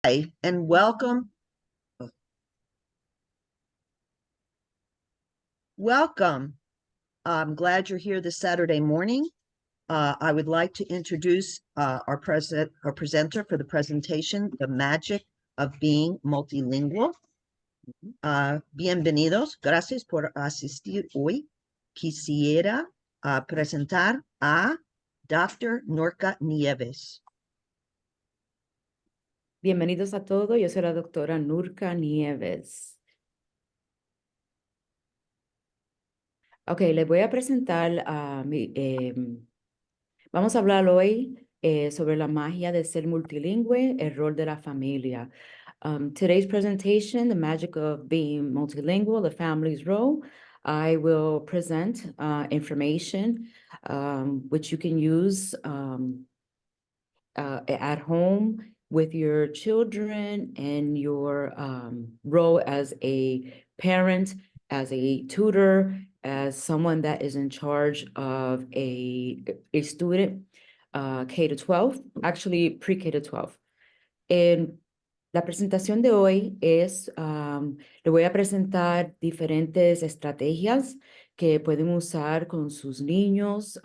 Hi, and welcome. Welcome. I'm glad you're here this Saturday morning. I would like to introduce our presenter for the presentation, The Magic of Being Multilingual. Bienvenidos, gracias por asistir hoy. Quisiera presentar a Dr. Nurka Nieves. Bienvenidos a todos, yo soy la doctora Nurka Nieves. Ok, les voy a presentar vamos a hablar hoy sobre la magia de ser multilingüe, el rol de la familia. Today's presentation, the magic of being multilingual, the family's role. I will present information which you can use at home with your children and your role as a parent, as a tutor, as someone that is in charge of a student, K to 12, actually pre-K to 12. La presentación de hoy es, le voy a presentar diferentes estrategias que pueden usar con sus niños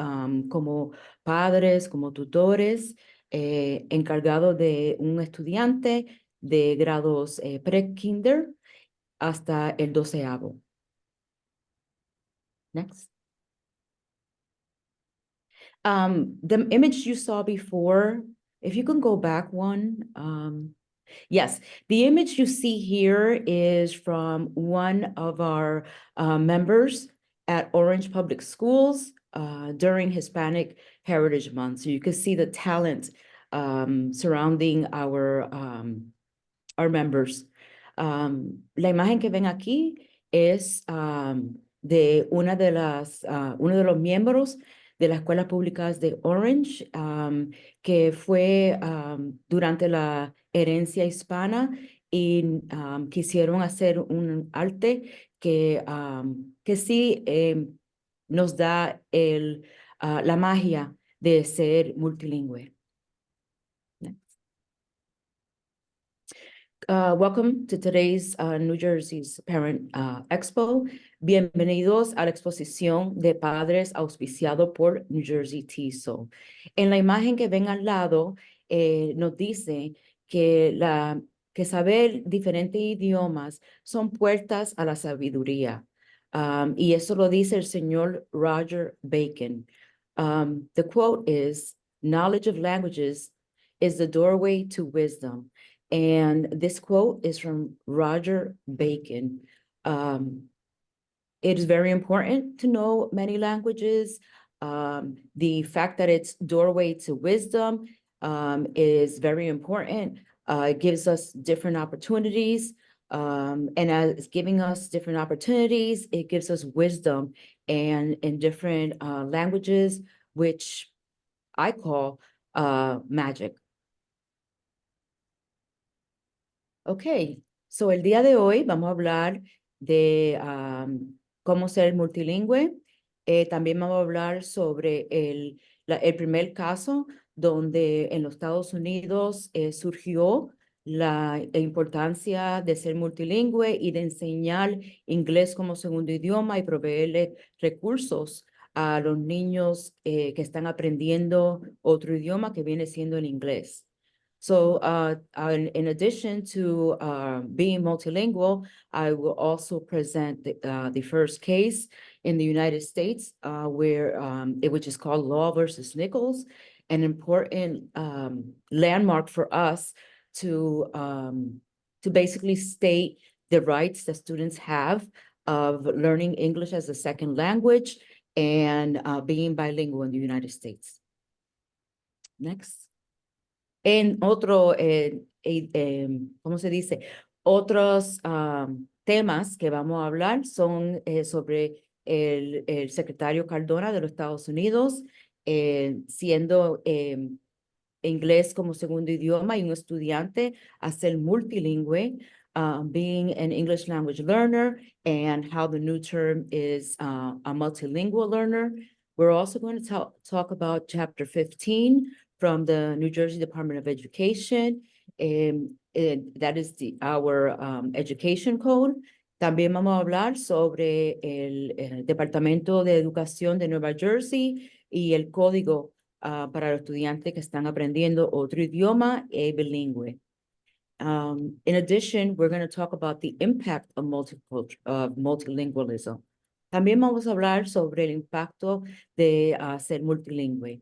como padres, como tutores, encargado de un estudiante de grados pre-kinder hasta el 12º. Next. The image you saw before, if you can go back one. Yes, the image you see here is from one of our members at Orange Public Schools during Hispanic Heritage Month. So you can see the talent surrounding our members. La imagen que ven aquí es de uno de los miembros de las escuelas públicas de Orange, que fue durante la herencia hispana y quisieron hacer un arte que sí nos da la magia de ser multilingüe. Welcome to today's New Jersey's Parent Expo. Bienvenidos a la exposición de padres auspiciado por New Jersey TESOL. En la imagen que ven al lado nos dice que saber diferentes idiomas son puertas a la sabiduría. Y eso lo dice el señor Roger Bacon. The quote is, "Knowledge of languages is the doorway to wisdom." And this quote is from Roger Bacon. It is very important to know many languages. The fact that it's doorway to wisdom is very important. It gives us different opportunities. And as giving us different opportunities, it gives us wisdom and in different languages, which I call magic. Ok, so el día de hoy vamos a hablar de cómo ser multilingüe. También vamos a hablar sobre el primer caso donde en los Estados Unidos surgió la importancia de ser multilingüe y de enseñar inglés como segundo idioma y proveerle recursos a los niños que están aprendiendo otro idioma que viene siendo el inglés. So in addition to being multilingual, I will also present the first case in the United States which is called Law versus Nichols, an important landmark for us to basically state the rights that students have of learning English as a second language and being bilingual in the United States. Next. En otro, ¿cómo se dice? Otros temas que vamos a hablar son sobre el secretario Cardona de los Estados Unidos, siendo inglés como segundo idioma y un estudiante a ser multilingüe, being an English language learner, and how the new term is a multilingual learner. We're also going to talk about Chapter 15, from the New Jersey Department of Education, That is our education code. También vamos a hablar sobre el Departamento de Educación de Nueva Jersey y el código para los estudiantes que están aprendiendo otro idioma bilingüe. In addition, we're going to talk about the impact of multilingualism. También vamos a hablar sobre el impacto de ser multilingüe.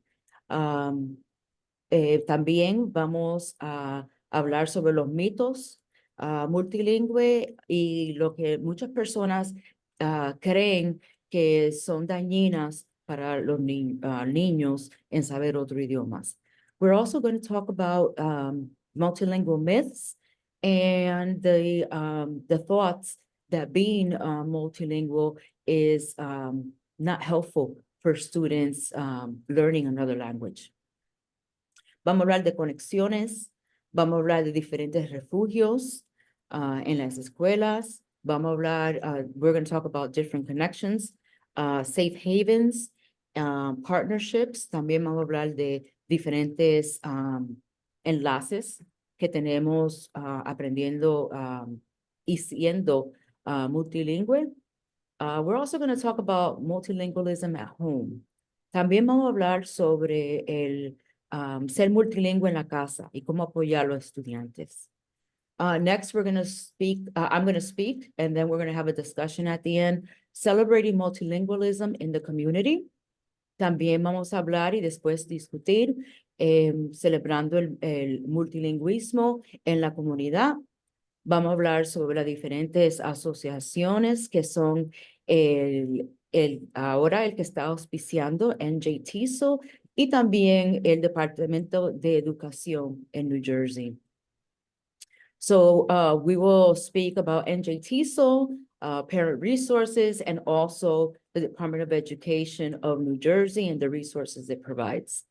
También vamos a hablar sobre los mitos multilingüe y lo que muchas personas creen que son dañinas para los niños en saber otros idiomas. We're also going to talk about multilingual myths and the thoughts that being multilingual is not helpful for students learning another language. Vamos a hablar de conexiones, vamos a hablar de diferentes refugios en las escuelas, vamos a hablar, we're going to talk about different connections, safe havens, partnerships, también vamos a hablar de diferentes enlaces que tenemos aprendiendo y siendo multilingüe. We're also going to talk about multilingualism at home. También vamos a hablar sobre el ser multilingüe en la casa y cómo apoyar a los estudiantes. Next, we're going to speak, I'm going to speak, and then we're going to have a discussion at the end, celebrating multilingualism in the community. También vamos a hablar y después discutir, celebrando el multilingüismo en la comunidad. Vamos a hablar sobre las diferentes asociaciones que son ahora el que está auspiciando NJTESOL y también el Departamento de Educación en New Jersey. So we will speak about NJTESOL, parent resources, and also the Department of Education of New Jersey and the resources it provides.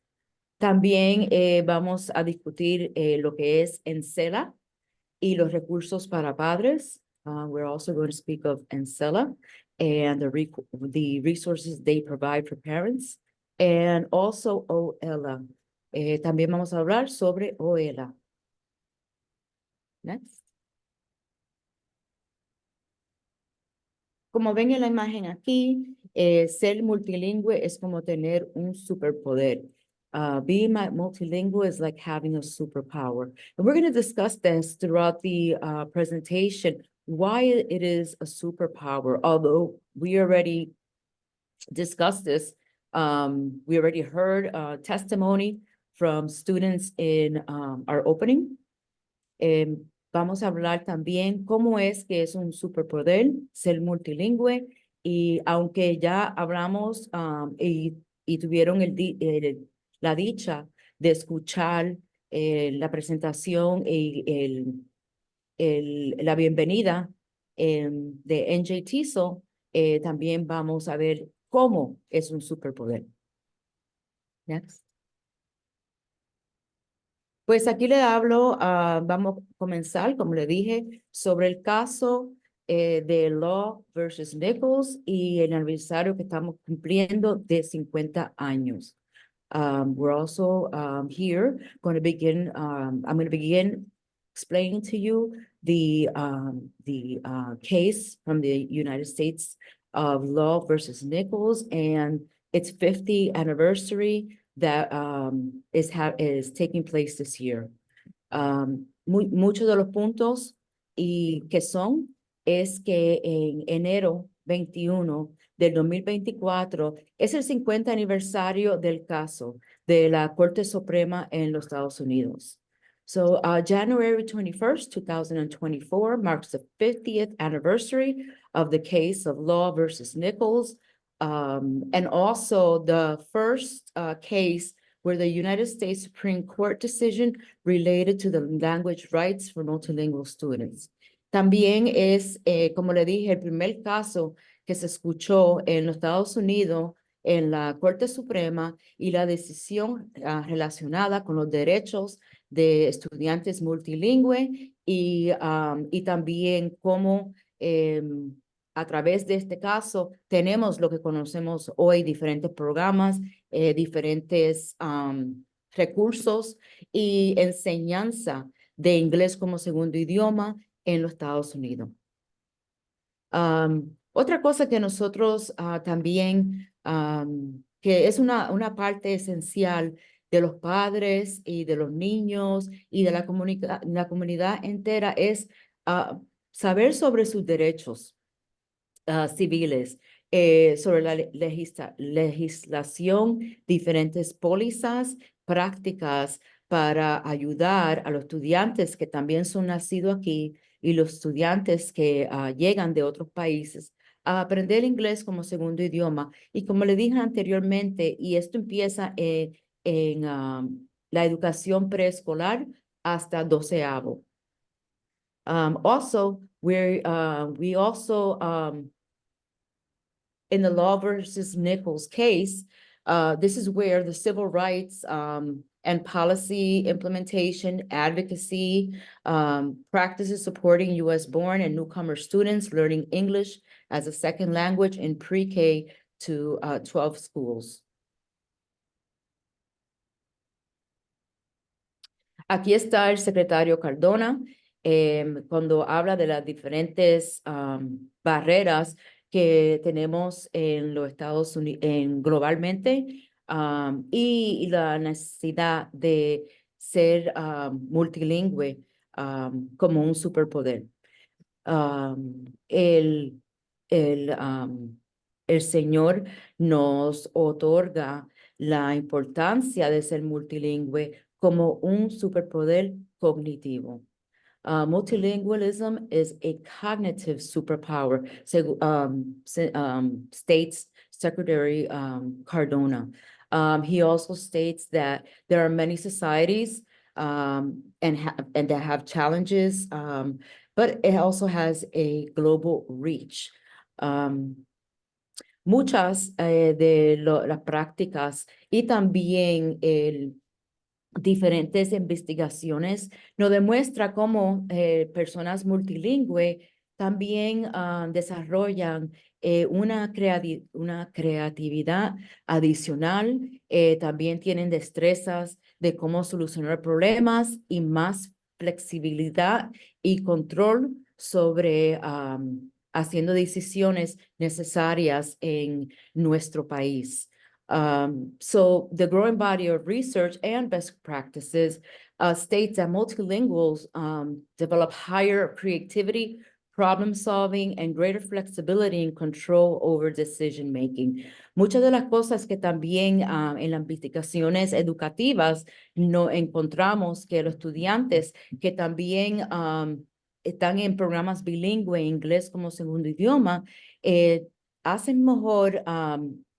También vamos a discutir lo que es NCELA y los recursos para padres. We're also going to speak of NCELA and the resources they provide for parents. And also OELA. También vamos a hablar sobre OELA. Next. Como ven en la imagen aquí, ser multilingüe es como tener un superpoder. Being multilingual is like having a superpower. And we're going to discuss this throughout the presentation, why it is a superpower. Although we already discussed this, we already heard testimony from students in our opening. Vamos a hablar también cómo es que es un superpoder ser multilingüe y aunque ya hablamos y tuvieron la dicha de escuchar la presentación y la bienvenida de NJTESOL, también vamos a ver cómo es un superpoder. Next. Pues aquí le hablo, vamos a comenzar, como le dije, sobre el caso de Law versus Nichols y el aniversario que estamos cumpliendo de 50 años. We're also here going to begin, I'm going to begin explaining to you the case from the United States of Law versus Nichols and its 50th anniversary that is taking place this year. Muchos de los puntos y que son es que en enero 21 del 2024 es el 50 aniversario del caso de la Corte Suprema en los Estados Unidos. So January 21st, 2024 marks the 50th anniversary of the case of Law versus Nichols, and also the first case where the United States Supreme Court decision related to the language rights for multilingual students. También es, como le dije, el primer caso que se escuchó en los Estados Unidos en la Corte Suprema y la decisión relacionada con los derechos de estudiantes multilingües y también cómo a través de este caso tenemos lo que conocemos hoy, diferentes programas, diferentes recursos y enseñanza de inglés como segundo idioma en los Estados Unidos. Otra cosa que nosotros también, que es una parte esencial de los padres y de los niños y de la comunidad entera es saber sobre sus derechos civiles, sobre la legislación, diferentes pólizas, prácticas para ayudar a los estudiantes que también son nacidos aquí y los estudiantes que llegan de otros países a aprender inglés como segundo idioma. Y como le dije anteriormente, y esto empieza en la educación preescolar hasta 12avo. Also, we also in the Law versus Nichols case, this is where the civil rights and policy implementation, advocacy, practices supporting U.S.-born and newcomer students learning English as a second language in pre-K to 12 schools. Aquí está el secretario Cardona cuando habla de las diferentes barreras que tenemos en los Estados Unidos, globalmente, y la necesidad de ser multilingüe como un superpoder. El Señor nos otorga la importancia de ser multilingüe como un superpoder cognitivo. Multilingualism is a cognitive superpower, states Secretary Cardona. He also states that there are many societies and that have challenges, but it also has a global reach. Muchas de las prácticas y también diferentes investigaciones nos demuestra cómo personas multilingües también desarrollan una creatividad adicional, también tienen destrezas de cómo solucionar problemas y más flexibilidad y control sobre haciendo decisiones necesarias en nuestro país. So the growing body of research and best practices states that multilinguals develop higher creativity, problem solving, and greater flexibility and control over decision making. Muchas de las cosas que también en las investigaciones educativas no encontramos que los estudiantes que también están en programas bilingües, inglés como segundo idioma, hacen mejor,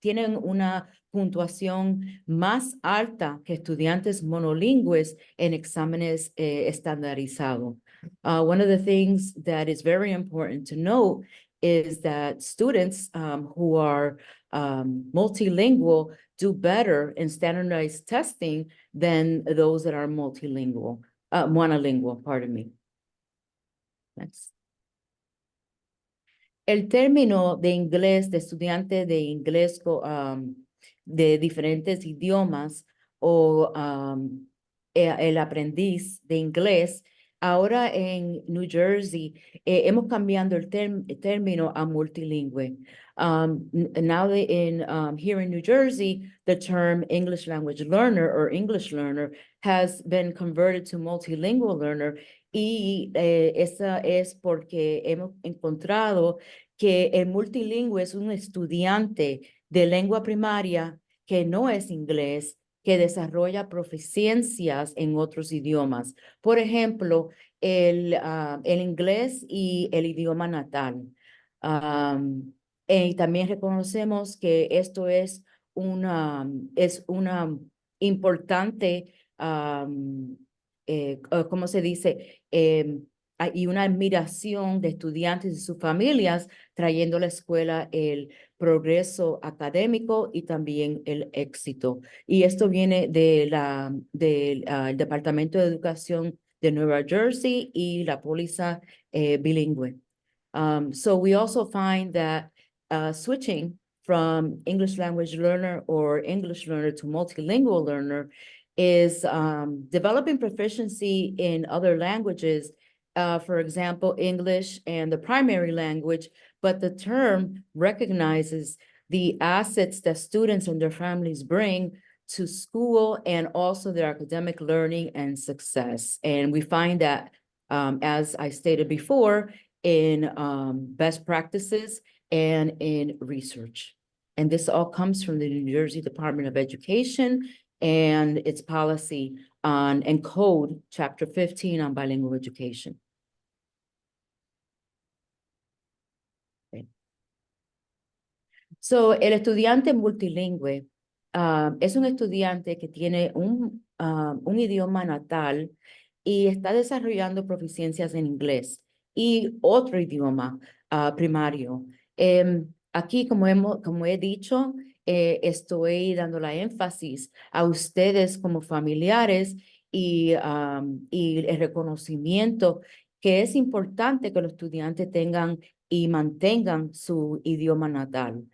tienen una puntuación más alta que estudiantes monolingües en exámenes estandarizados. One of the things that is very important to note is that students who are multilingual do better in standardized testing than those that are monolingual, pardon me. Next. El término de inglés, de estudiante de inglés de diferentes idiomas o el aprendiz de inglés, ahora en New Jersey hemos cambiado el término a multilingüe. Now here in New Jersey, the term English language learner or English learner has been converted to multilingual learner. Y esa es porque hemos encontrado que el multilingüe es un estudiante de lengua primaria que no es inglés, que desarrolla proficiencias en otros idiomas. Por ejemplo, el inglés y el idioma natal. Y también reconocemos que esto es una importante ¿cómo se dice? Y una admiración de estudiantes y sus familias, trayendo a la escuela el progreso académico y también el éxito. Y esto viene del Departamento de Educación de Nueva Jersey y la póliza bilingüe. So we also find that switching from English language learner or English learner to multilingual learner is developing proficiency in other languages, for example, English and the primary language, but the term recognizes the assets that students and their families bring to school and also their academic learning and success. And we find that, as I stated before, in best practices and in research. And this all comes from the New Jersey Department of Education and its policy on and code chapter 15 on bilingual education. Okay. So, el estudiante multilingüe es un estudiante que tiene un idioma natal y está desarrollando proficiencias en inglés y otro idioma primario. Aquí, como he dicho, estoy dando la énfasis a ustedes como familiares y el reconocimiento que es importante que los estudiantes tengan y mantengan su idioma natal.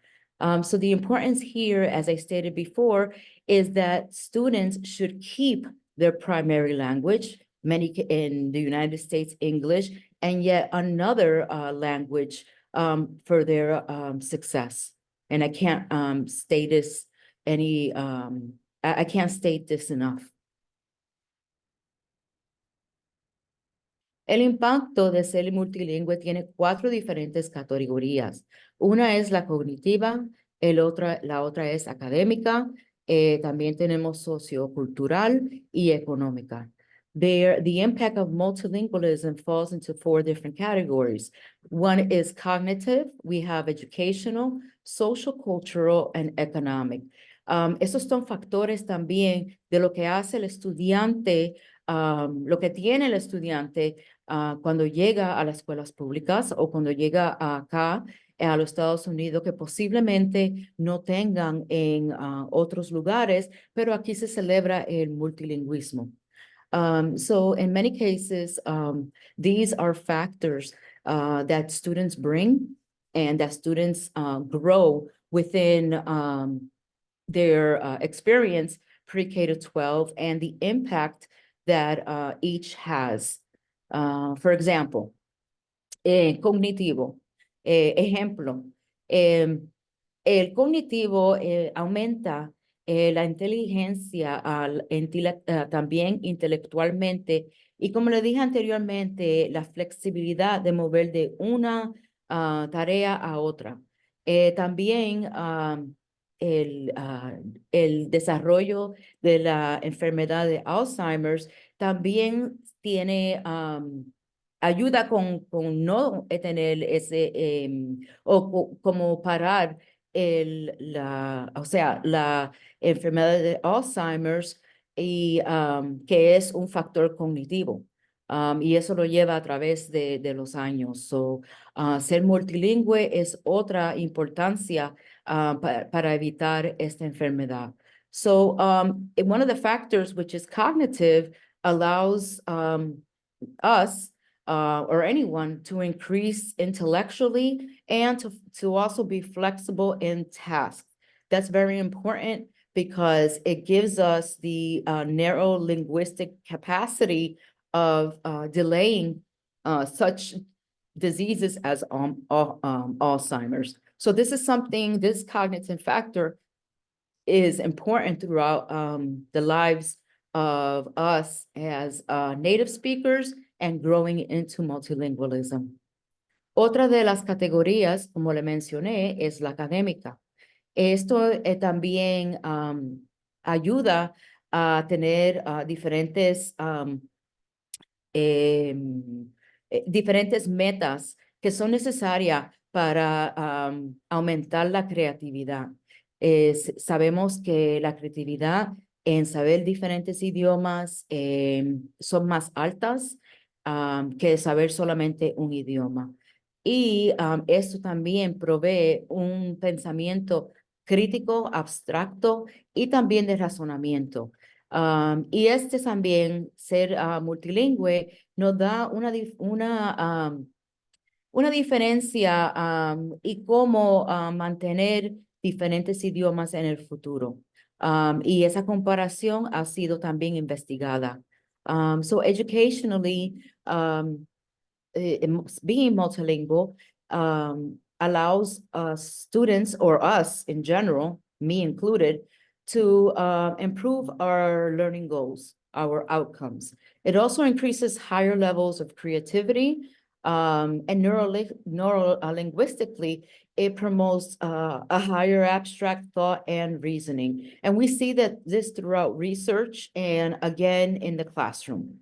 So the importance here, as I stated before, is that students should keep their primary language, many in the United States, English, and yet another language for their success. And I can't state this I can't state this enough. El impacto de ser multilingüe tiene 4 diferentes categorías. Una es la cognitiva, la otra es académica, también tenemos sociocultural y económica. The impact of multilingualism falls into 4 different categories. One is cognitive, we have educational, social, cultural, and economic. Esos son factores también de lo que hace el estudiante, lo que tiene el estudiante cuando llega a las escuelas públicas o cuando llega acá a los Estados Unidos, que posiblemente no tengan en otros lugares, pero aquí se celebra el multilingüismo. So in many cases, these are factors that students bring and that students grow within their experience pre-K to 12 and the impact that each has. For example, cognitivo. Ejemplo, el cognitivo aumenta la inteligencia también intelectualmente y como le dije anteriormente, la flexibilidad de mover de una tarea a otra. También el desarrollo de la enfermedad de Alzheimer's también tiene ayuda con no tener ese como parar la enfermedad de Alzheimer's y que es un factor cognitivo. Y eso lo lleva a través de los años. So, ser multilingüe es otra importancia para evitar esta enfermedad. So, one of the factors, which is cognitive, allows us or anyone to increase intellectually and to also be flexible in tasks. That's very important because it gives us the narrow linguistic capacity of delaying such diseases as Alzheimer's. So this is something, this cognitive factor is important throughout the lives of us as native speakers and growing into multilingualism. Otra de las categorías, como le mencioné, es la académica. Esto también ayuda a tener diferentes diferentes metas que son necesarias para aumentar la creatividad. Sabemos que la creatividad en saber diferentes idiomas son más altas que saber solamente un idioma. Y esto también provee un pensamiento crítico, abstracto y también de razonamiento. Y también, ser multilingüe, nos da una diferencia y cómo mantener diferentes idiomas en el futuro. Y esa comparación ha sido también investigada. So educationally, being multilingual allows students or us in general, me included, to improve our learning goals, our outcomes. It also increases higher levels of creativity, and linguistically, it promotes a higher abstract thought and reasoning. And we see that this throughout research and again in the classroom.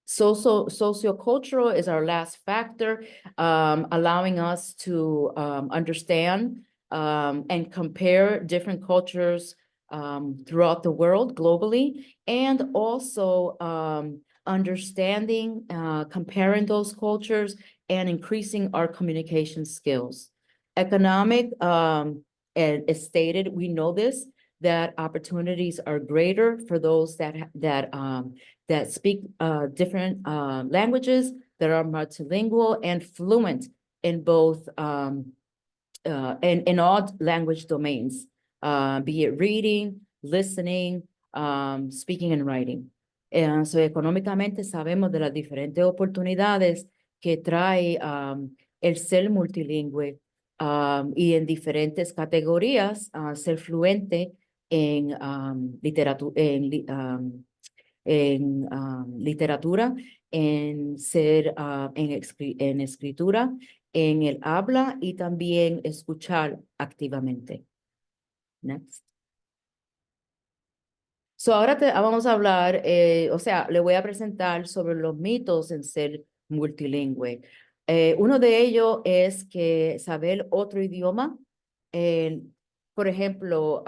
Sociocultural is our last factor, allowing us to understand and compare different cultures throughout the world globally, and also understanding, comparing those cultures and increasing our communication skills. Economic, and it's stated, we know this, that opportunities are greater for those that speak different languages, that are multilingual and fluent in both in all language domains, be it reading, listening, speaking and writing. So económicamente sabemos de las diferentes oportunidades que trae el ser multilingüe, y en diferentes categorías, ser fluente en literatura, en ser en escritura, en el habla y también escuchar activamente. Next. So ahora vamos a hablar, o sea, le voy a presentar sobre los mitos en ser multilingüe. Uno de ellos es que saber otro idioma, por ejemplo,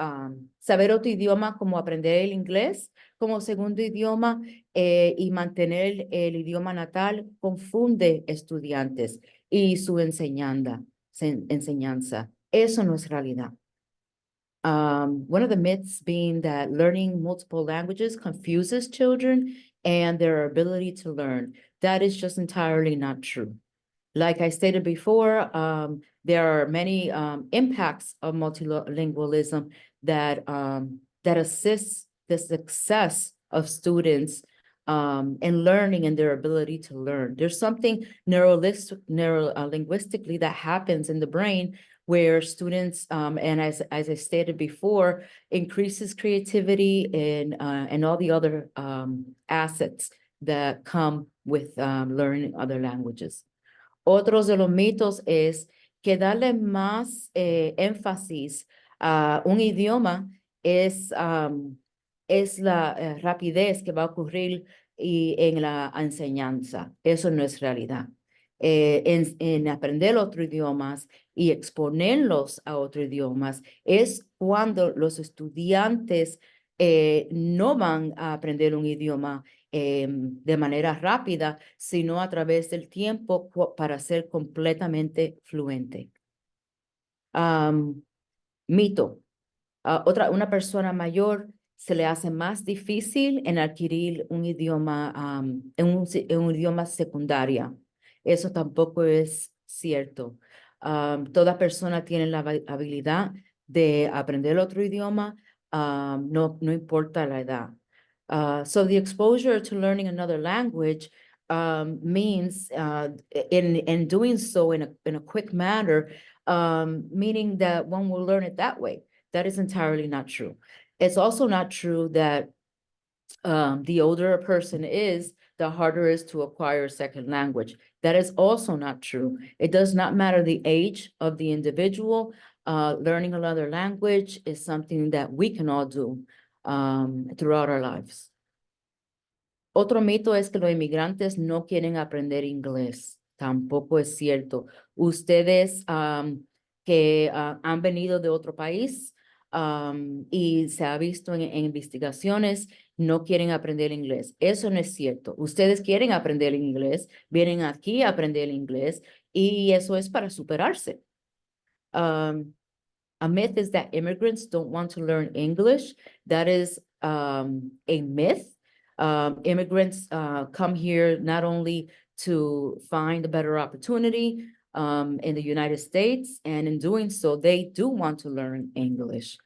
saber otro idioma como aprender el inglés como segundo idioma y mantener el idioma natal confunde estudiantes y su enseñanza. Eso no es realidad. One of the myths being that learning multiple languages confuses children and their ability to learn. That is just entirely not true. Like I stated before, there are many impacts of multilingualism that assists the success of students in learning and their ability to learn. There's something linguistically that happens in the brain where students, and as I stated before, increases creativity and all the other assets that come with learning other languages. Otros de los mitos es que darle más énfasis a un idioma es la rapidez que va a ocurrir en la enseñanza. Eso no es realidad. En aprender otros idiomas y exponerlos a otros idiomas es cuando los estudiantes no van a aprender un idioma de manera rápida, sino a través del tiempo para ser completamente fluente. Mito. Una persona mayor se le hace más difícil en adquirir un idioma, en un idioma secundaria. Eso tampoco es cierto. Toda persona tiene la habilidad de aprender otro idioma, no importa la edad. So the exposure to learning another language means in doing so in a quick manner, meaning that one will learn it that way. That is entirely not true. It's also not true that the older a person is, the harder it is to acquire a second language. That is also not true. It does not matter the age of the individual. Learning another language is something that we can all do throughout our lives. Otro mito es que los inmigrantes no quieren aprender inglés. Tampoco es cierto. Ustedes que han venido de otro país y se ha visto en investigaciones, no quieren aprender inglés. Eso no es cierto. Ustedes quieren aprender inglés, vienen aquí a aprender inglés y eso es para superarse. A myth is that immigrants don't want to learn English. That is a myth. Immigrants come here not only to find a better opportunity, in the United States, and in doing so, they do want to learn English.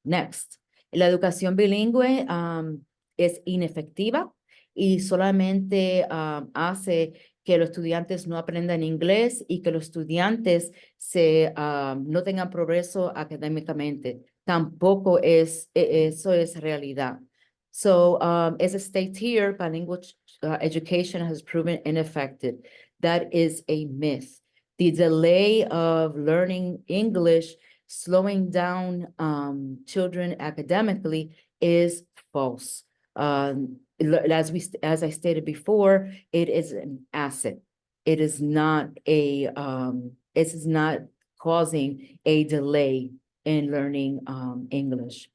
Next, la educación bilingüe es inefectiva y solamente hace que los estudiantes no aprendan inglés y que los estudiantes no tengan progreso académicamente. Tampoco eso es realidad. So, as it states here, bilingual education has proven ineffective. That is a myth. The delay of learning English, slowing down children academically, is false. As I stated before, it is an asset. It is not it is not causing a delay in learning English.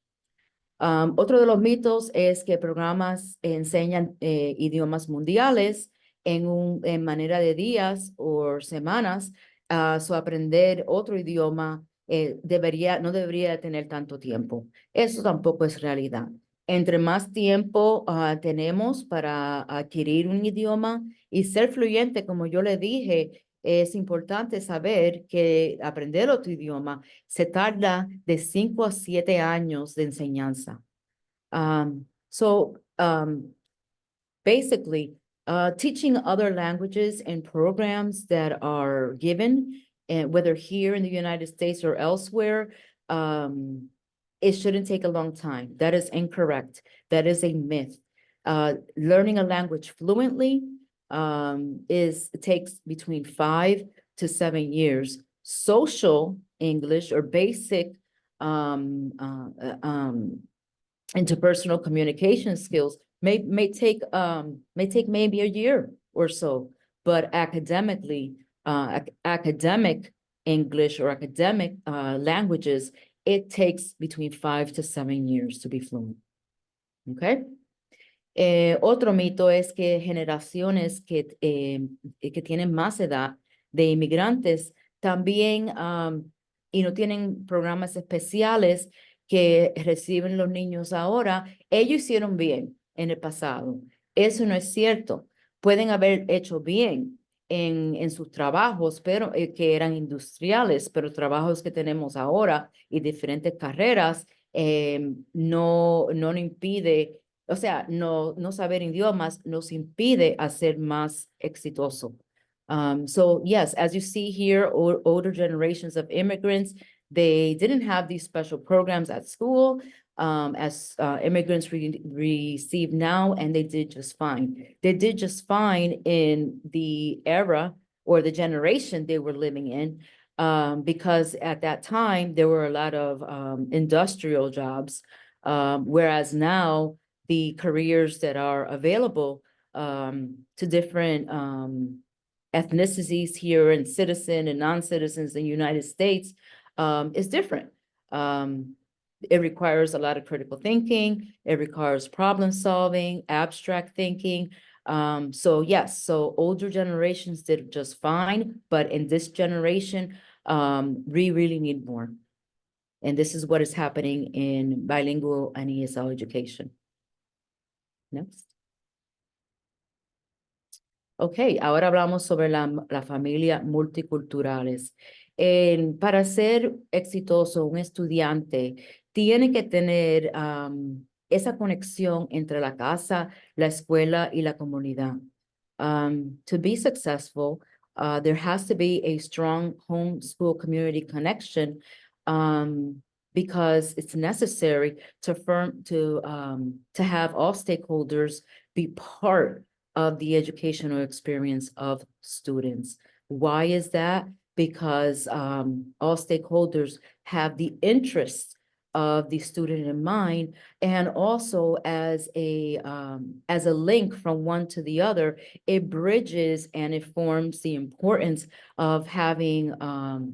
Otro de los mitos es que programas enseñan idiomas mundiales en manera de días o semanas. So aprender otro idioma no debería tener tanto tiempo. Eso tampoco es realidad. Entre más tiempo tenemos para adquirir un idioma y ser fluyente, como yo le dije, es importante saber que aprender otro idioma se tarda de 5 a 7 años de enseñanza. Basically, teaching other languages and programs that are given, whether here in the United States or elsewhere, it shouldn't take a long time. That is incorrect. That is a myth. Learning a language fluently takes between 5 to 7 years. Social English or basic interpersonal communication skills may take maybe a year or so, but academically, academic English or academic languages, it takes between 5 to 7 years to be fluent. Okay. Otro mito es que generaciones que tienen más edad de inmigrantes también y no tienen programas especiales que reciben los niños ahora, ellos hicieron bien en el pasado. Eso no es cierto. Pueden haber hecho bien en sus trabajos, pero que eran industriales, pero trabajos que tenemos ahora y diferentes carreras no impide. O sea, no saber idiomas nos impide hacer más exitoso. So yes, as you see here, older generations of immigrants, they didn't have these special programs at school as immigrants receive now, and they did just fine. They did just fine in the era or the generation they were living in, because at that time, there were a lot of industrial jobs, whereas now, the careers that are available to different ethnicities here and citizen and non-citizens in the United States is different. It requires a lot of critical thinking. It requires problem solving, abstract thinking. So yes, so older generations did just fine, but in this generation, we really need more. And this is what is happening in bilingual and ESL education. Next. Ok, ahora hablamos sobre la familia multiculturales. Para ser exitoso, un estudiante tiene que tener esa conexión entre la casa, la escuela y la comunidad. To be successful, there has to be a strong home-school community connection because it's necessary to have all stakeholders be part of the educational experience of students. Why is that? Because all stakeholders have the interests of the student in mind, and also as a link from one to the other, it bridges and it forms the importance of having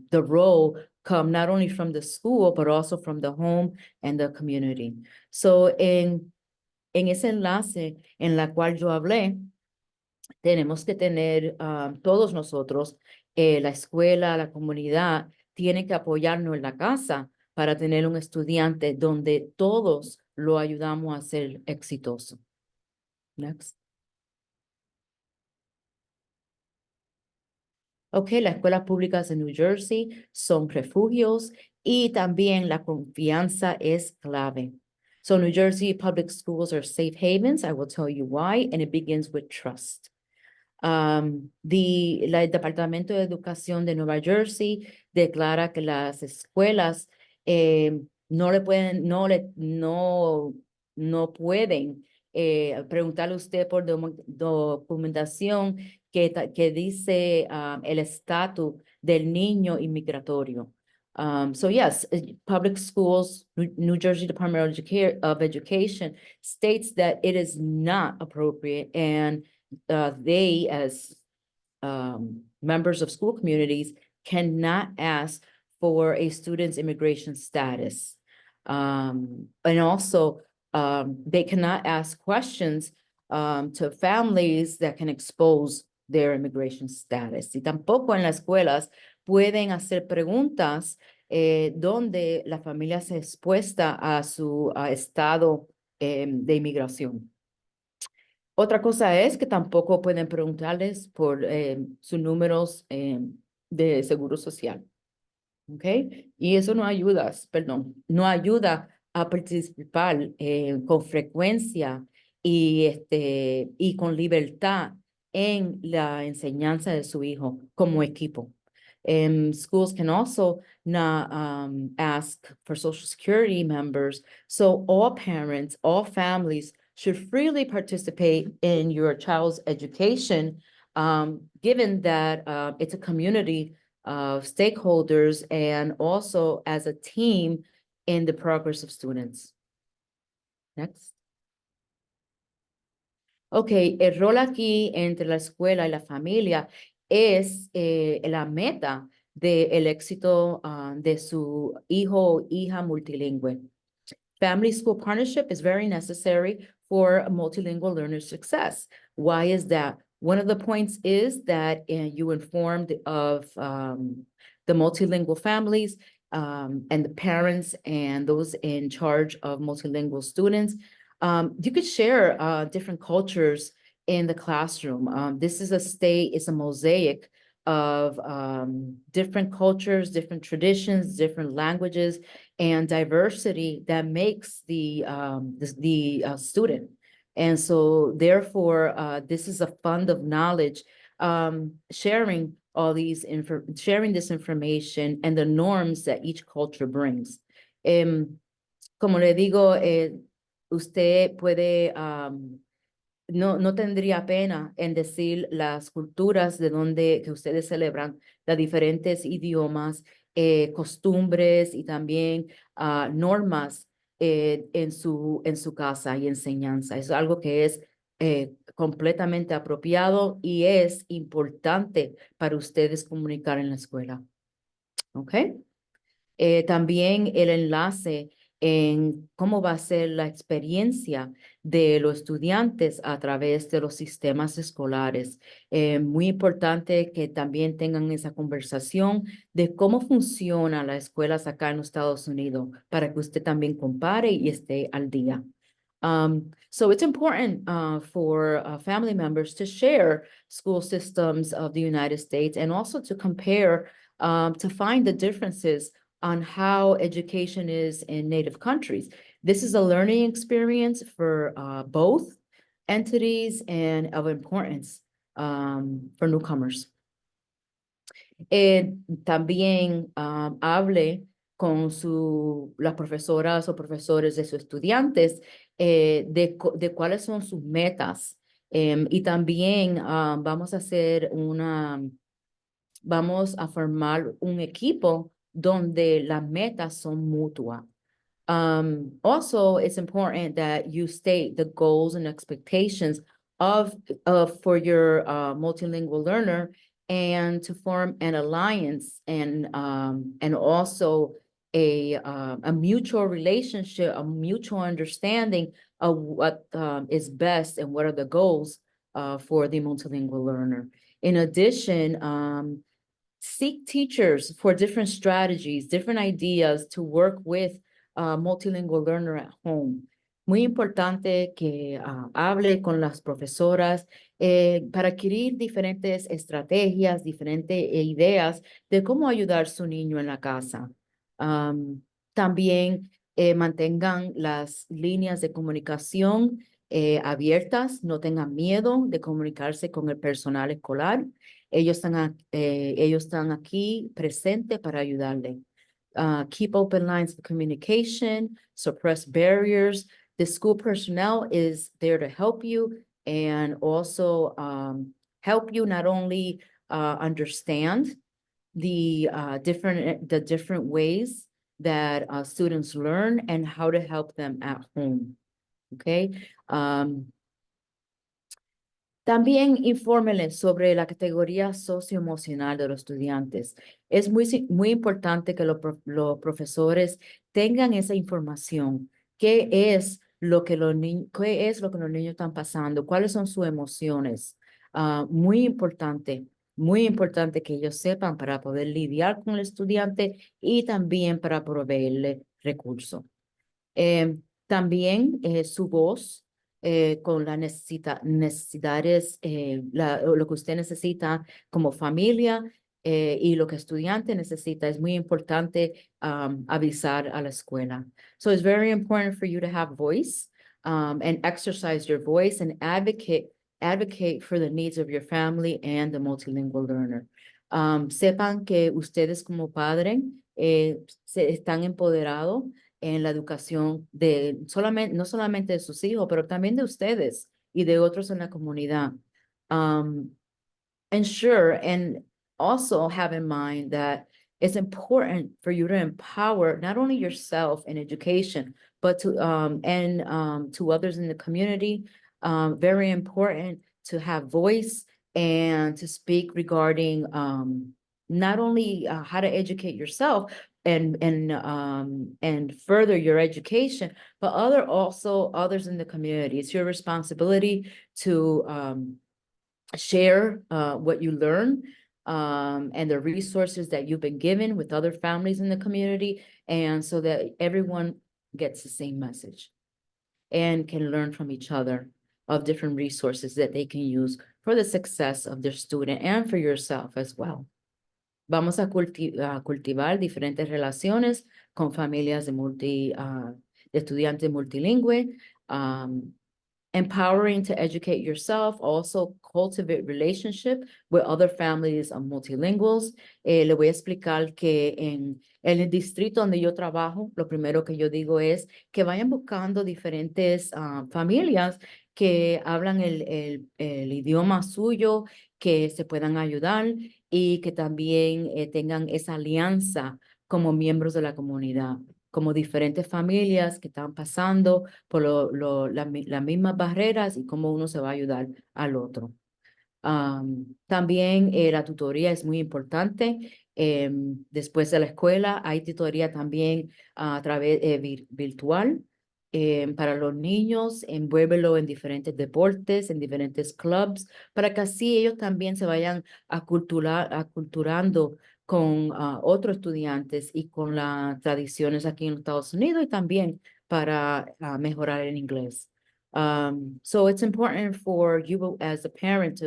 the role come not only from the school, but also from the home and the community. So en ese enlace en la cual yo hablé, tenemos que tener todos nosotros, la escuela, la comunidad, tiene que apoyarnos en la casa para tener un estudiante donde todos lo ayudamos a ser exitoso. Next. Ok, las escuelas públicas de New Jersey son refugios y también la confianza es clave. So New Jersey public schools are safe havens. I will tell you why, and it begins with trust. El Departamento de Educación de Nueva Jersey declara que las escuelas no pueden preguntarle a usted por documentación que dice el estatus del niño inmigratorio. So yes, public schools, New Jersey Department of Education states that it is not appropriate, and they, as members of school communities, cannot ask for a student's immigration status. And also, they cannot ask questions to families that can expose their immigration status. Y tampoco en las escuelas pueden hacer preguntas donde la familia se expuesta a su estado de inmigración. Otra cosa es que tampoco pueden preguntarles por sus números de seguro social. ¿Ok? Y eso no ayuda, no ayuda a participar con frecuencia y con libertad en la enseñanza de su hijo como equipo. Schools can also not ask for Social Security members, so all parents, all families should freely participate in your child's education, given that it's a community of stakeholders and also as a team in the progress of students. Next. Ok, el rol aquí entre la escuela y la familia es la meta del éxito de su hijo o hija multilingüe. Family school partnership is very necessary for a multilingual learner's success. Why is that? One of the points is that you informed of the multilingual families and the parents and those in charge of multilingual students. You could share different cultures in the classroom. This is it's a mosaic of different cultures, different traditions, different languages, and diversity that makes the student. And so therefore, this is a fund of knowledge, sharing sharing this information and the norms that each culture brings. Como le digo, usted puede no tendría pena en decir las culturas de donde que ustedes celebran, los diferentes idiomas, costumbres y también normas en su casa y enseñanza. Es algo que es completamente apropiado y es importante para ustedes comunicar en la escuela. ¿Ok? También el enlace en cómo va a ser la experiencia de los estudiantes a través de los sistemas escolares. Muy importante que también tengan esa conversación de cómo funciona las escuelas acá en los Estados Unidos para que usted también compare y esté al día. So it's important for family members to share school systems of the United States and also to compare to find the differences on how education is in native countries. This is a learning experience for both entities and of importance for newcomers. También hable con las profesoras o profesores de sus estudiantes de cuáles son sus metas. Y también vamos a formar un equipo donde las metas son mutuas. Also, it's important that you state the goals and expectations for your multilingual learner and to form an alliance and also a mutual relationship, a mutual understanding of what is best and what are the goals for the multilingual learner. In addition, seek teachers for different strategies, different ideas to work with a multilingual learner at home. muy importante que hable con las profesoras para adquirir diferentes estrategias, diferentes ideas de cómo ayudar a su niño en la casa. También mantengan las líneas de comunicación abiertas, no tengan miedo de comunicarse con el personal escolar. Ellos están aquí presentes para ayudarle. Keep open lines of communication, suppress barriers. The school personnel is there to help you and also help you not only understand the different ways that students learn and how to help them at home. Okay. También infórmenles sobre la categoría socioemocional de los estudiantes. Es muy importante que los profesores tengan esa información. ¿Qué es lo que los niños están pasando? ¿Cuáles son sus emociones? Muy importante que ellos sepan para poder lidiar con el estudiante y también para proveerle recursos. También su voz con las necesidades, lo que usted necesita como familia y lo que estudiante necesita. Es muy importante avisar a la escuela. So it's very important for you to have voice and exercise your voice and advocate for the needs of your family and the multilingual learner. Sepan que ustedes como padre se están empoderados en la educación de no solamente de sus hijos, pero también de ustedes y de otros en la comunidad. Ensure and also have in mind that it's important for you to empower not only yourself in education, but to others in the community. Very important to have voice and to speak regarding not only how to educate yourself and further your education, but others in the community. It's your responsibility to share what you learn and the resources that you've been given with other families in the community, and so that everyone gets the same message and can learn from each other of different resources that they can use for the success of their student and for yourself as well. Vamos a cultivar diferentes relaciones con familias de estudiantes multilingües, empowering to educate yourself, also cultivate relationship with other families of multilinguals. Le voy a explicar que en el distrito donde yo trabajo, lo primero que yo digo es que vayan buscando diferentes familias que hablan el idioma suyo, que se puedan ayudar y que también tengan esa alianza como miembros de la comunidad, como diferentes familias que están pasando por las mismas barreras y cómo uno se va a ayudar al otro. También la tutoría es muy importante. Después de la escuela hay tutoría también a través virtual. Para los niños, envuélvelo en diferentes deportes, en diferentes clubs, para que así ellos también se vayan aculturando con otros estudiantes y con las tradiciones aquí en Estados Unidos y también para mejorar el inglés. So it's important for you as a parent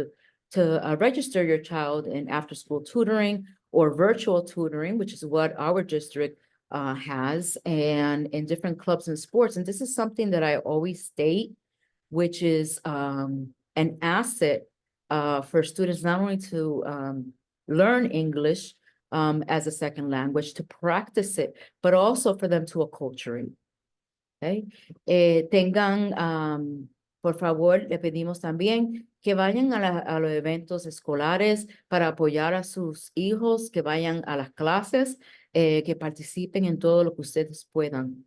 to register your child in after-school tutoring or virtual tutoring, which is what our district has, and in different clubs and sports. And this is something that I always state, which is an asset for students not only to learn English as a second language, to practice it, but also for them to acculturate. Okay. Por favor, le pedimos también que vayan a los eventos escolares para apoyar a sus hijos, que vayan a las clases, que participen en todo lo que ustedes puedan.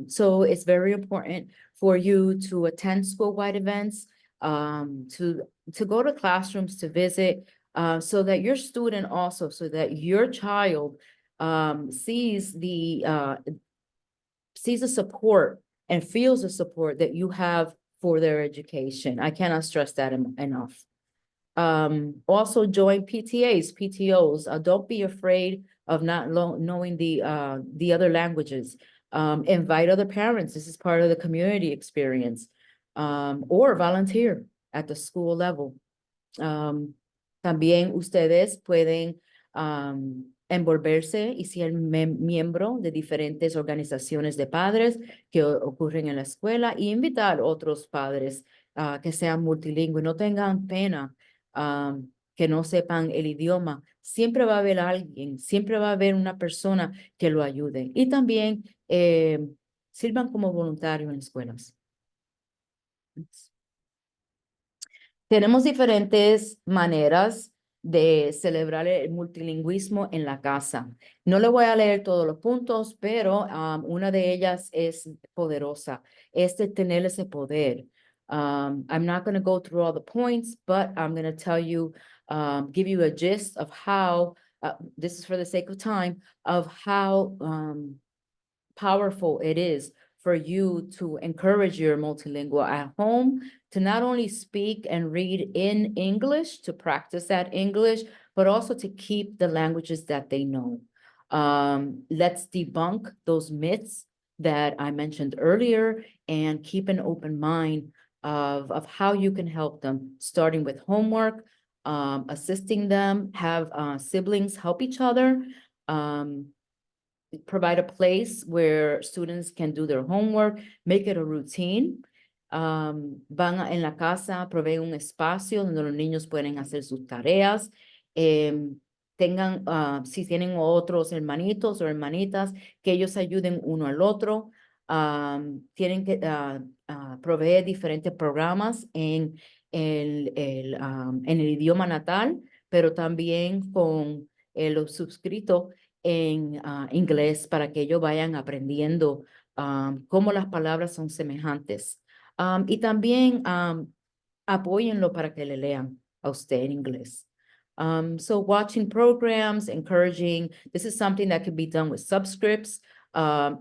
So it's very important for you to attend school-wide events, to go to classrooms, to visit, so that your student also, so that your child sees the support and feels the support that you have for their education. I cannot stress that enough. Also join PTAs, PTOs. Don't be afraid of not knowing the other languages. Invite other parents. This is part of the community experience. Or volunteer at the school level. También ustedes pueden envolverse y ser miembro de diferentes organizaciones de padres que ocurren en la escuela y invitar otros padres que sean multilingües. No tengan pena que no sepan el idioma. Siempre va a haber alguien, siempre va a haber una persona que lo ayude. Y también sirvan como voluntarios en escuelas. Tenemos diferentes maneras de celebrar el multilingüismo en la casa. No le voy a leer todos los puntos, pero una de ellas es poderosa, es de tener ese poder. I'm not going to go through all the points, but I'm going to tell you, give you a gist of how, this is for the sake of time, of how powerful it is for you to encourage your multilingual at home, to not only speak and read in English, to practice that English, but also to keep the languages that they know. Let's debunk those myths that I mentioned earlier and keep an open mind of how you can help them, starting with homework, assisting them, have siblings help each other, provide a place where students can do their homework, make it a routine. En la casa, proveen un espacio donde los niños pueden hacer sus tareas. Tengan, si tienen otros hermanitos o hermanitas, que ellos ayuden uno al otro. Tienen que proveer diferentes programas en el idioma natal, pero también con los suscritos en inglés para que ellos vayan aprendiendo cómo las palabras son semejantes. Y también apóyenlo para que le lean a usted en inglés. So watching programs, encouraging, this is something that can be done with subscripts.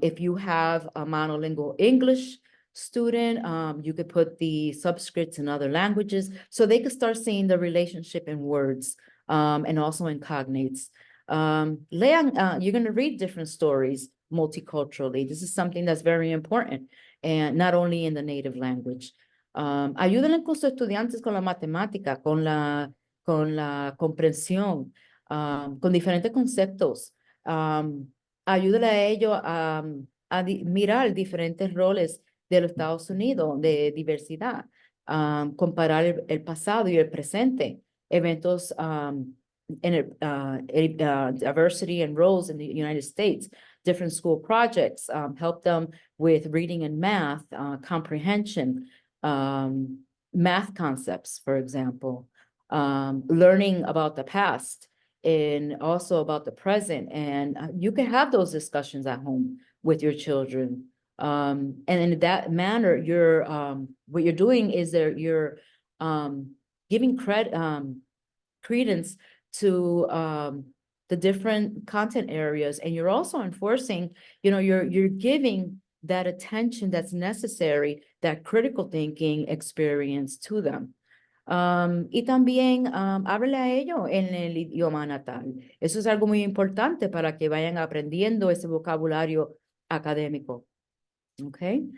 If you have a monolingual English student, you could put the subscripts in other languages so they could start seeing the relationship in words and also in cognates. Lean, you're going to read different stories multiculturally. This is something that's very important, and not only in the native language. Ayúdenle con sus estudiantes con la matemática, con la comprensión, con diferentes conceptos. Ayúdale a ellos a mirar diferentes roles de los Estados Unidos, de diversidad, comparar el pasado y el presente, eventos diversity and roles in the United States, different school projects, help them with reading and math, comprehension, math concepts, for example, learning about the past and also about the present. And you can have those discussions at home with your children. And in that manner, what you're doing is that you're giving credence to the different content areas, and you're also enforcing, you're giving that attention that's necessary, that critical thinking experience to them. Y también háblale a ellos en el idioma natal. Eso es algo muy importante para que vayan aprendiendo ese vocabulario académico. Okay.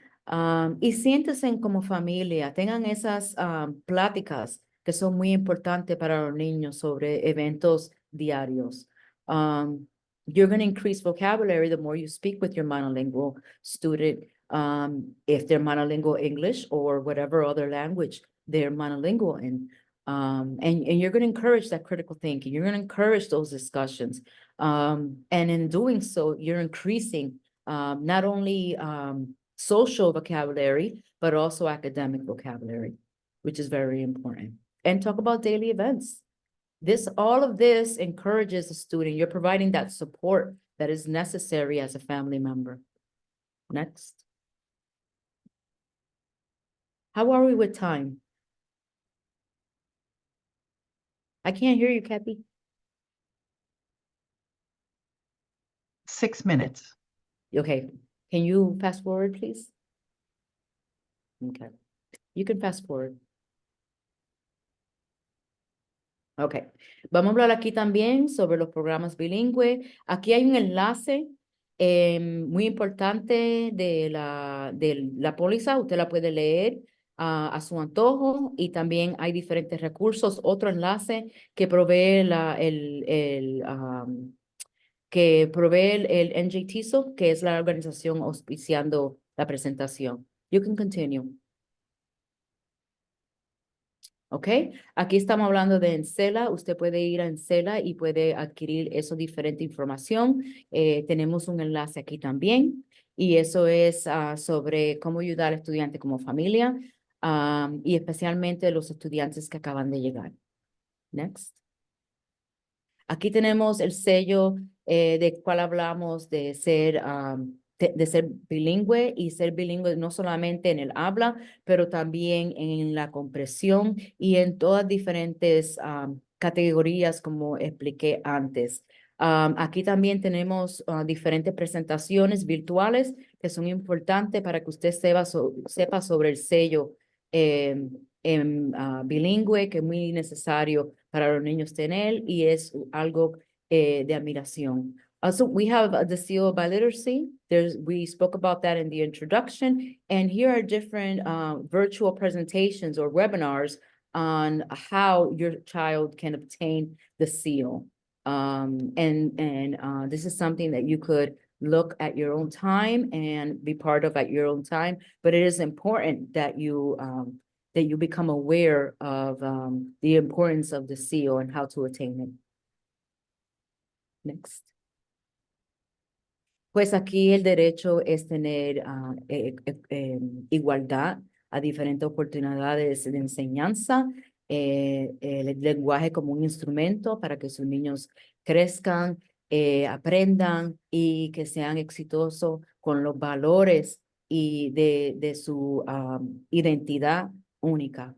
Y siéntense como familia, tengan esas pláticas que son muy importantes para los niños sobre eventos diarios. You're going to increase vocabulary the more you speak with your monolingual student, if they're monolingual English or whatever other language they're monolingual in. And you're going to encourage that critical thinking. You're going to encourage those discussions. And in doing so, you're increasing not only social vocabulary, but also academic vocabulary, which is very important. And talk about daily events. All of this encourages the student. You're providing that support that is necessary as a family member. Next. How are we with time? I can't hear you, Kathy. 6 minutes. Okay, can you fast forward, please? Okay, you can fast forward. Okay, vamos a hablar aquí también sobre los programas bilingües. Aquí hay un enlace Muy importante de la póliza, usted la puede leer a su antojo y también hay diferentes recursos. Otro enlace que provee el NJTESOL, que es la organización auspiciando la presentación. You can continue. ¿Ok? Aquí estamos hablando de Encela. Usted puede ir a Encela y puede adquirir esa diferente información. Tenemos un enlace aquí también. Y eso es sobre cómo ayudar al estudiante como familia y especialmente los estudiantes que acaban de llegar. Next. Aquí tenemos el sello de cual hablamos de ser bilingüe y ser bilingüe no solamente en el habla, pero también en la comprensión y en todas diferentes categorías como expliqué antes. Aquí también tenemos diferentes presentaciones virtuales que son importantes para que usted sepa sobre el sello bilingüe, que es muy necesario para los niños tener y es algo de admiración. Also, we have the seal by literacy. We spoke about that in the introduction. And here are different virtual presentations or webinars on how your child can obtain the seal. This is something that you could look at your own time and be part of at your own time. But it is important that you become aware of the importance of the seal and how to attain it. Next. Pues aquí el derecho es tener igualdad a diferentes oportunidades de enseñanza, el lenguaje como un instrumento para que sus niños crezcan, aprendan y que sean exitosos con los valores y de su identidad única.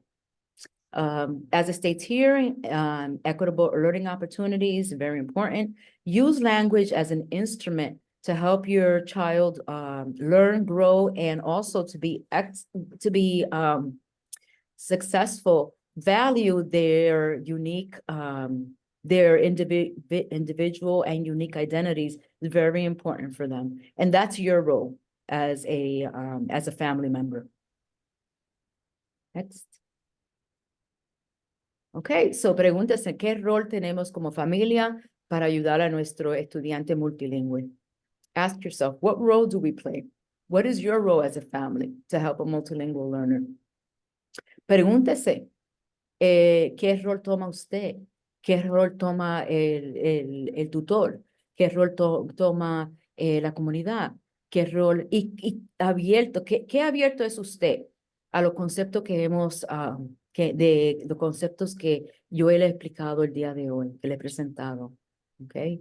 As it states here, equitable learning opportunities, very important. Use language as an instrument to help your child learn, grow, and also to be successful. Value their unique, their individual and unique identities is very important for them, and that's your role as a family member. Next. Ok, so pregúntese, ¿qué rol tenemos como familia para ayudar a nuestro estudiante multilingüe? Ask yourself, what role do we play? What is your role as a family to help a multilingual learner? Pregúntese, ¿qué rol toma usted? ¿Qué rol toma el tutor? ¿Qué rol toma la comunidad? ¿Qué rol? Y abierto, ¿qué abierto es usted a los conceptos que hemos de los conceptos que yo le he explicado el día de hoy, que le he presentado, okay?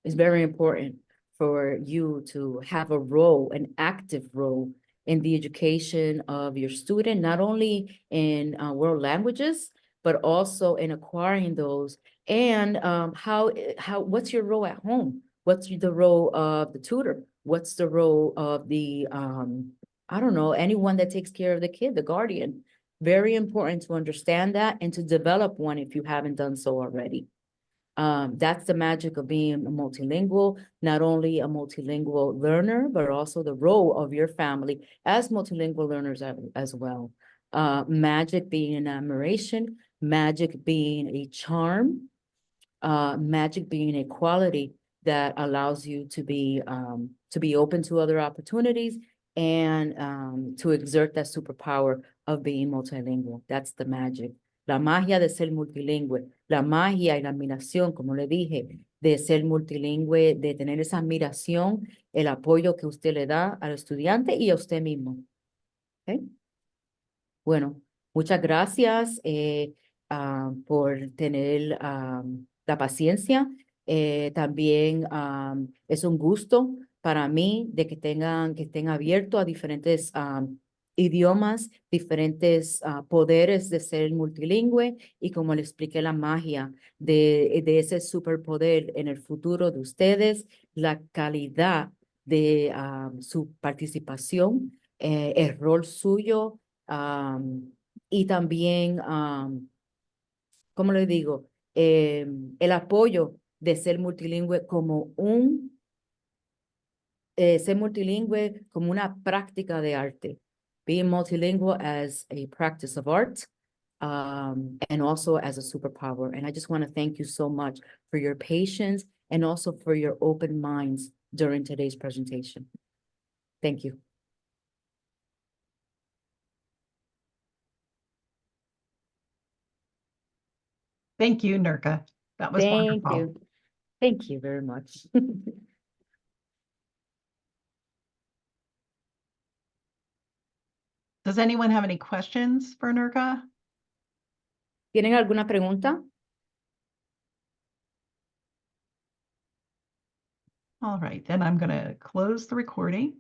It's very important for you to have a role, an active role in the education of your student, not only in world languages, but also in acquiring those. And what's your role at home? What's the role of the tutor? What's the role of the, I don't know, anyone that takes care of the kid, the guardian? Very important to understand that and to develop one if you haven't done so already. That's the magic of being a multilingual, not only a multilingual learner, but also the role of your family as multilingual learners as well. Magic being an admiration, magic being a charm, magic being a quality that allows you to be open to other opportunities and to exert that superpower of being multilingual. That's the magic. La magia de ser multilingüe, la magia y la admiración, como le dije, de ser multilingüe, de tener esa admiración, el apoyo que usted le da al estudiante y a usted mismo. ¿Okay? Bueno, muchas gracias por tener la paciencia. También es un gusto para mí de que estén abiertos a diferentes idiomas, diferentes poderes de ser multilingüe y como le expliqué la magia de ese superpoder en el futuro de ustedes, la calidad de su participación, el rol suyo y también, ¿cómo le digo? El apoyo de ser multilingüe como un ser multilingüe como una práctica de arte. Being multilingual as a practice of art, and also as a superpower. And I just want to thank you so much for your patience and also for your open minds during today's presentation. Thank you. Thank you, Nurka. That was Thank wonderful. you. Thank you very much. Does anyone have any questions for Nurka? ¿Tienen alguna pregunta? All right, then I'm going to close the recording.